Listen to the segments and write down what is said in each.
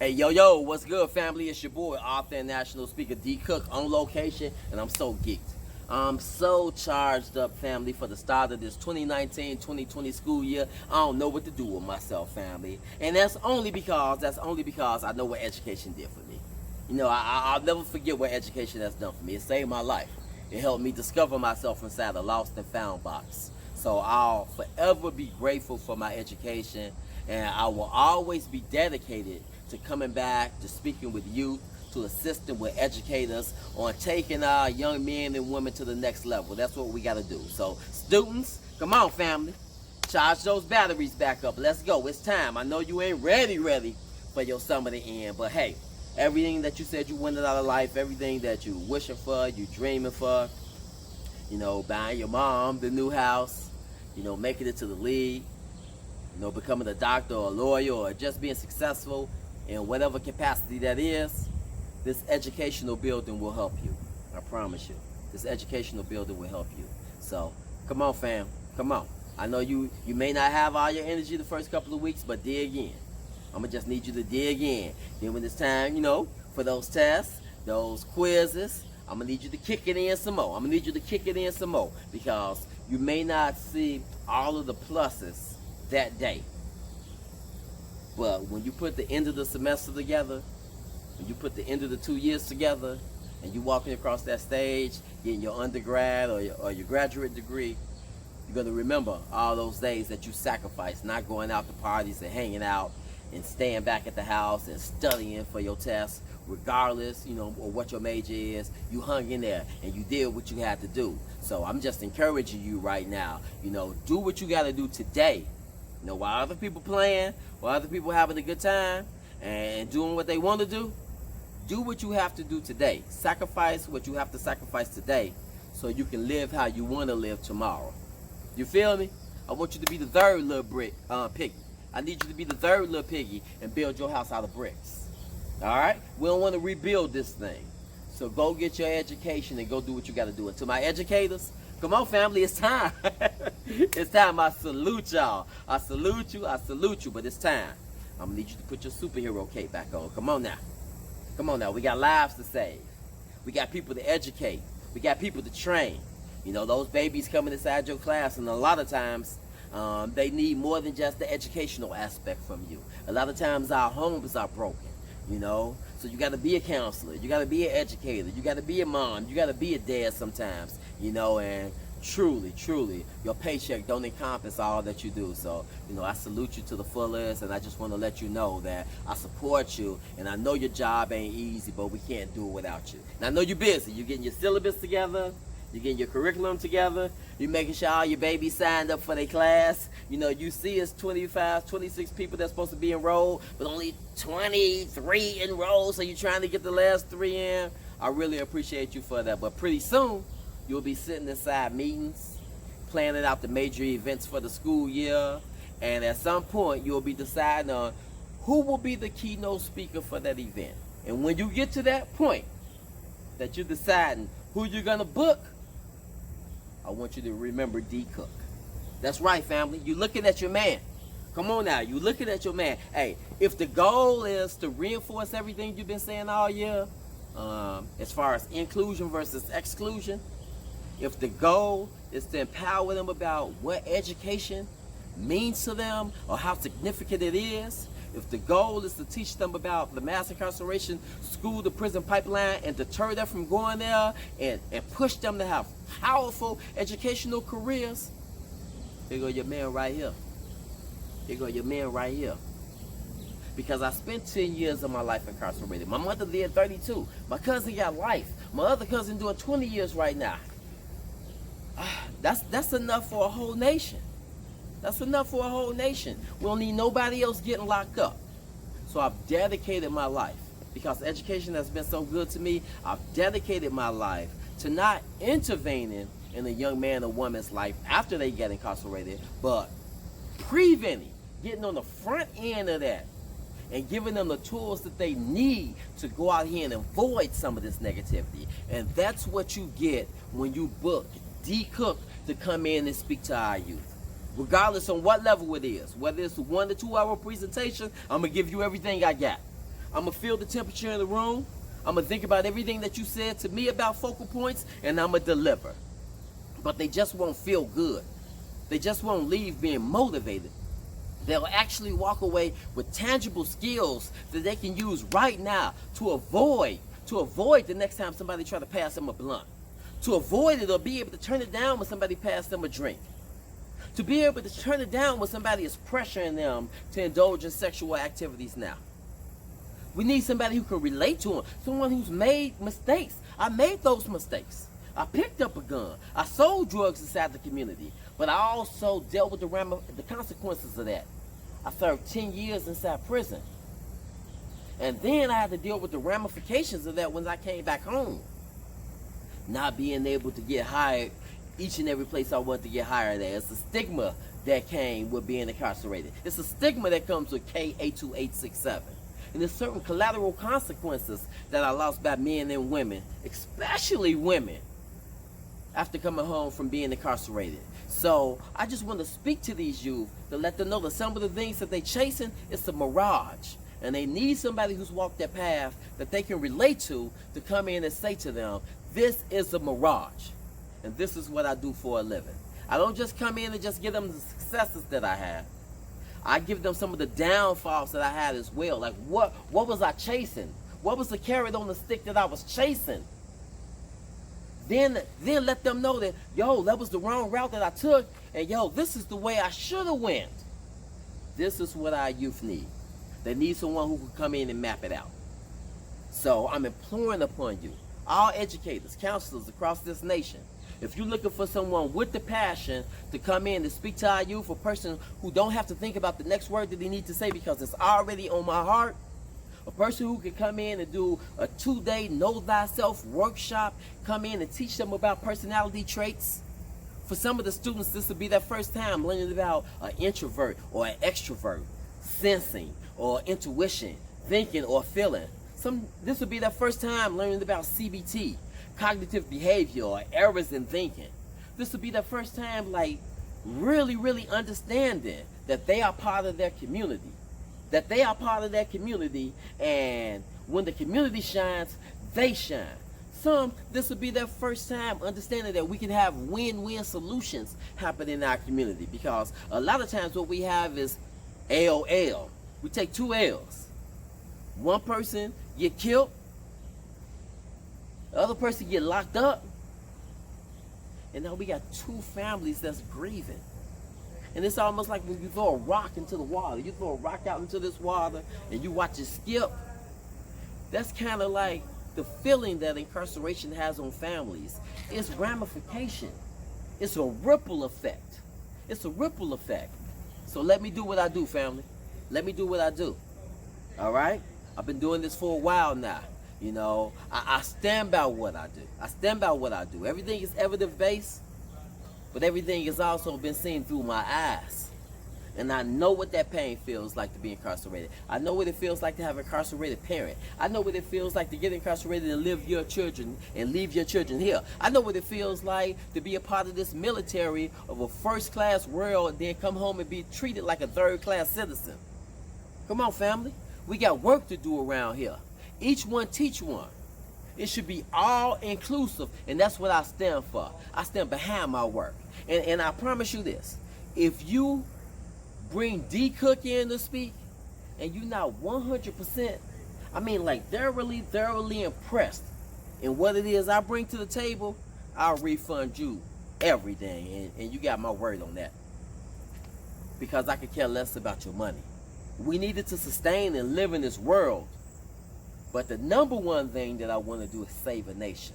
Hey, yo, what's good, family? It's your boy, author and national speaker D. Cooke, on location, and I'm so geeked. I'm so charged up, family, for the start of this 2019-2020 school year. I don't know what to do with myself, family. And that's only because I know what education did for me. You know, I'll never forget what education has done for me. It saved my life. It helped me discover myself inside a lost and found box. So I'll forever be grateful for my education, and I will always be dedicated to coming back, to speaking with youth, to assisting with educators on taking our young men and women to the next level. That's what we got to do. So students, come on, family, charge those batteries back up. Let's go. It's time. I know you ain't ready for your summer to end, but hey, everything that you said you wanted out of life, everything that you wishing for, you dreaming for, you know, buying your mom the new house, you know, making it to the league, you know, becoming a doctor or a lawyer, or just being successful in whatever capacity that is, this educational building will help you. I promise you. This educational building will help you. So, come on, fam. Come on. I know you may not have all your energy the first couple of weeks, but dig in. I'm going to just need you to dig in. Then when it's time, you know, for those tests, those quizzes, I'm going to need you to kick it in some more. I'm going to need you to kick it in some more, because you may not see all of the pluses that day. But when you put the end of the semester together, when you put the end of the 2 years together, and you walking across that stage, getting your undergrad or your graduate degree, you're going to remember all those days that you sacrificed, not going out to parties and hanging out and staying back at the house and studying for your tests, regardless, you know, of what your major is. You hung in there and you did what you had to do. So I'm just encouraging you right now, you know, do what you got to do today. You know, while other people playing, while other people having a good time and doing what they want to do what you have to do today. Sacrifice what you have to sacrifice today so you can live how you want to live tomorrow. You feel me? I want you to be the third little piggy. I need you to be the third little piggy and build your house out of bricks. All right? We don't want to rebuild this thing. So go get your education and go do what you got to do. And to my educators, come on, family, it's time. It's time. I salute y'all. I salute you, but it's time. I'm going to need you to put your superhero cape back on. Come on now. Come on now. We got lives to save. We got people to educate. We got people to train. You know, those babies coming inside your class, and a lot of times they need more than just the educational aspect from you. A lot of times our homes are broken, you know. So you got to be a counselor. You got to be an educator. You got to be a mom. You got to be a dad sometimes, you know, and truly, your paycheck don't encompass all that you do. So, you know, I salute you to the fullest, and I just want to let you know that I support you, and I know your job ain't easy, but we can't do it without you. And I know you're busy. You're getting your syllabus together. You're getting your curriculum together. You're making sure all your babies signed up for their class. You know, you see it's 25, 26 people that's supposed to be enrolled, but only 23 enrolled, so you're trying to get the last 3 in. I really appreciate you for that. But pretty soon, you'll be sitting inside meetings, planning out the major events for the school year, and at some point, you'll be deciding on who will be the keynote speaker for that event. And when you get to that point, that you're deciding who you're going to book, I want you to remember D. Cooke. That's right, family. You're looking at your man. Come on now. You're looking at your man. Hey, if the goal is to reinforce everything you've been saying all year, as far as inclusion versus exclusion, if the goal is to empower them about what education means to them or how significant it is, if the goal is to teach them about the mass incarceration school to prison pipeline and deter them from going there and push them to have powerful educational careers, here go your man right here. Here go your man right here. Because I spent 10 years of my life incarcerated. My mother did 32. My cousin got life. My other cousin doing 20 years right now. That's enough for a whole nation. That's enough for a whole nation. We don't need nobody else getting locked up. So I've dedicated my life, because education has been so good to me, I've dedicated my life to not intervening in a young man or woman's life after they get incarcerated, but preventing, getting on the front end of that and giving them the tools that they need to go out here and avoid some of this negativity. And that's what you get when you book D. Cooke to come in and speak to our youth. Regardless on what level it is, whether it's a 1 to 2 hour presentation, I'm going to give you everything I got. I'm going to feel the temperature in the room. I'm going to think about everything that you said to me about focal points, and I'm going to deliver. But they just won't feel good. They just won't leave being motivated. They'll actually walk away with tangible skills that they can use right now to avoid the next time somebody try to pass them a blunt. To avoid it or be able to turn it down when somebody passed them a drink. To be able to turn it down when somebody is pressuring them to indulge in sexual activities now. We need somebody who can relate to them. Someone who's made mistakes. I made those mistakes. I picked up a gun. I sold drugs inside the community. But I also dealt with the consequences of that. I served 10 years inside prison. And then I had to deal with the ramifications of that when I came back home. Not being able to get hired each and every place I wanted to get hired at. It's a stigma that came with being incarcerated. It's a stigma that comes with K82867. And there's certain collateral consequences that are lost by men and women, especially women, after coming home from being incarcerated. So I just want to speak to these youth to let them know that some of the things that they're chasing is a mirage. And they need somebody who's walked that path that they can relate to come in and say to them, this is a mirage. And this is what I do for a living. I don't just come in and just give them the successes that I have. I give them some of the downfalls that I had as well. Like what was I chasing? What was the carrot on the stick that I was chasing? Then let them know that, yo, that was the wrong route that I took. And yo, this is the way I should have went. This is what our youth need. They need someone who can come in and map it out. So I'm imploring upon you, all educators, counselors across this nation, if you're looking for someone with the passion to come in and speak to our youth, a person who don't have to think about the next word that they need to say because it's already on my heart, a person who can come in and do a 2-day Know Thyself workshop, come in and teach them about personality traits. For some of the students, this will be their first time learning about an introvert or an extrovert, sensing or intuition, thinking or feeling. This will be their first time learning about CBT, cognitive behavior, or errors in thinking. This will be their first time like really understanding that they are part of their community. That they are part of that community, and when the community shines, they shine. This will be their first time understanding that we can have win-win solutions happen in our community, because a lot of times what we have is LL. We take 2 L's. One person get killed, the other person get locked up, and now we got 2 families that's grieving. And it's almost like when you throw a rock into the water. You throw a rock out into this water and you watch it skip. That's kind of like the feeling that incarceration has on families. It's ramification. It's a ripple effect. It's a ripple effect. So let me do what I do, family. Let me do what I do. All right? I've been doing this for a while now. You know, I stand by what I do. I stand by what I do. Everything is evidence-based. But everything has also been seen through my eyes. And I know what that pain feels like to be incarcerated. I know what it feels like to have an incarcerated parent. I know what it feels like to get incarcerated and live your children and leave your children here. I know what it feels like to be a part of this military of a first-class world and then come home and be treated like a third-class citizen. Come on, family. We got work to do around here. Each one teach one. It should be all inclusive, and that's what I stand for. I stand behind my work. And I promise you this, if you bring D. Cooke in to speak, and you're not 100%, I mean like thoroughly impressed in what it is I bring to the table, I'll refund you everything, and you got my word on that. Because I could care less about your money. We needed to sustain and live in this world. But the number one thing that I want to do is save a nation.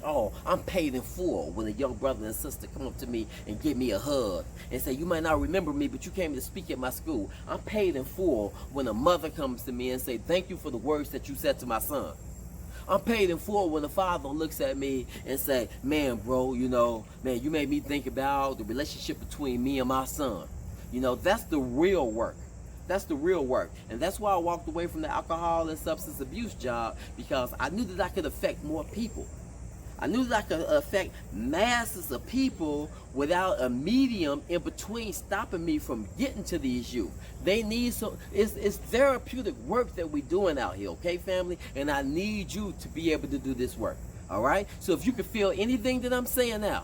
Oh, I'm paid in full when a young brother and sister come up to me and give me a hug and say, you might not remember me, but you came to speak at my school. I'm paid in full when a mother comes to me and say, thank you for the words that you said to my son. I'm paid in full when a father looks at me and say, man, bro, you know, man, you made me think about the relationship between me and my son. You know, that's the real work. That's the real work. And that's why I walked away from the alcohol and substance abuse job, because I knew that I could affect more people. I knew that I could affect masses of people without a medium in between stopping me from getting to these youth. They need it's therapeutic work that we're doing out here, okay, family? And I need you to be able to do this work, all right? So if you can feel anything that I'm saying now,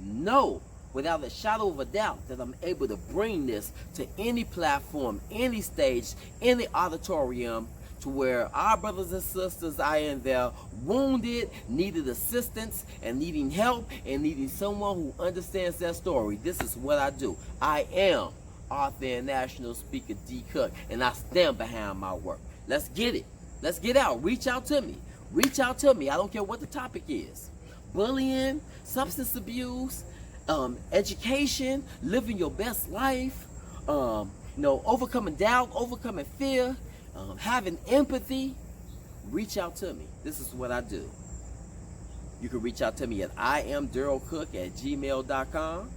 know without a shadow of a doubt that I'm able to bring this to any platform, any stage, any auditorium, to where our brothers and sisters are in there wounded, needed assistance, and needing help, and needing someone who understands their story. This is what I do. I am author and national speaker D. Cooke, and I stand behind my work. Let's get it. Let's get out. Reach out to me. Reach out to me. I don't care what the topic is. Bullying, substance abuse, education, living your best life, overcoming doubt, overcoming fear, having empathy. Reach out to me. This is what I do. You can reach out to me at iamdarrylcooke@gmail.com.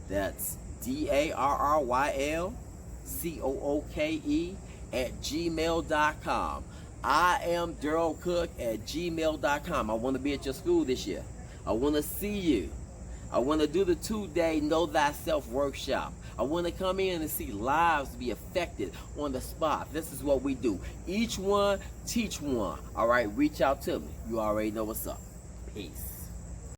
That's DARRYLCOOKE@gmail.com. iamdarrylcooke@gmail.com. I want to be at your school this year. I want to see you. I want to do the 2-day Know Thyself workshop. I want to come in and see lives be affected on the spot. This is what we do. Each one, teach one. All right, reach out to me. You already know what's up. Peace.